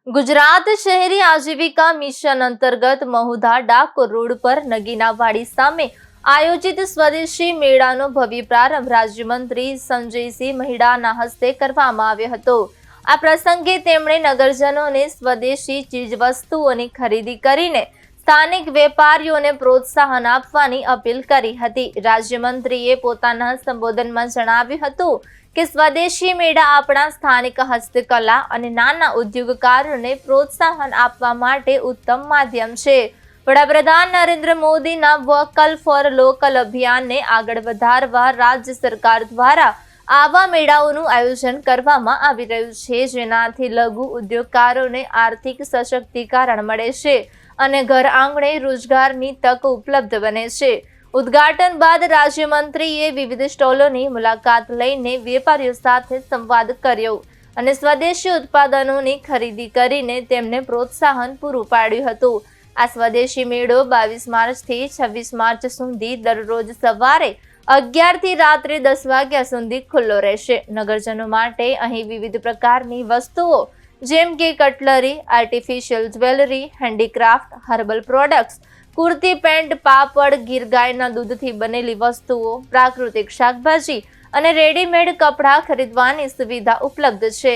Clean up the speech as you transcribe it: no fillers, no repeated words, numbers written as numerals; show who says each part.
Speaker 1: ગુજરાત શહેરી આજીવિકા મિશન અંતર્ગત મહુધા ડાકોર રોડ પર નગીનાવાડી સામે આયોજિત સ્વદેશી મેળાનો ભવ્ય પ્રારંભ રાજ્યમંત્રી સંજયસિંહ મહિડાના હસ્તે કરવામાં આવ્યો હતો। આ પ્રસંગે તેમણે નગરજનોને સ્વદેશી ચીજવસ્તુઓની ખરીદી કરીને સ્થાનિક વેપારીઓને પ્રોત્સાહન આપવાની અપીલ કરી હતી। રાજ્યમંત્રીએ પોતાના સંબોધનમાં જણાવ્યું હતું કે સ્વદેશી મેળા આપણા સ્થાનિક હસ્તકલા અને નાના ઉદ્યોગકારોને પ્રોત્સાહન આપવા માટે ઉત્તમ માધ્યમ છે। વડાપ્રધાન નરેન્દ્ર મોદીના વોકલ ફોર લોકલ અભિયાનને આગળ વધારવા રાજ્ય સરકાર દ્વારા આવા મેળાઓનું આયોજન કરવામાં આવી રહ્યું છે, જેનાથી લઘુ ઉદ્યોગકારોને આર્થિક સશક્તિકરણ મળે છે અને ઘર આંગણે રોજગારની તક ઉપલબ્ધ બને છે। ઉદ્ઘાટન બાદ રાજ્યમંત્રીએ વિવિધ સ્ટોલોની મુલાકાત લઈને વેપારીઓ સાથે સંવાદ કર્યો અને સ્વદેશી ઉત્પાદનોની ખરીદી કરીને તેમને પ્રોત્સાહન પૂરું પાડ્યું હતું। આ સ્વદેશી મેળો 22 માર્ચથી 26 માર્ચ સુધી દરરોજ સવારે 11 થી રાત્રે 10 વાગ્યા સુધી ખુલ્લો રહેશે। નગરજનો માટે અહીં વિવિધ પ્રકારની વસ્તુઓ જેમ કે cutlery, artificial jewellery, handicraft, herbal products, kurti, pant, પાપડ, ગીર ગાયના દૂધથી બનેલી વસ્તુઓ, પ્રાકૃતિક શાકભાજી અને રેડીમેડ કપડાં ખરીદવાની સુવિધા ઉપલબ્ધ છે।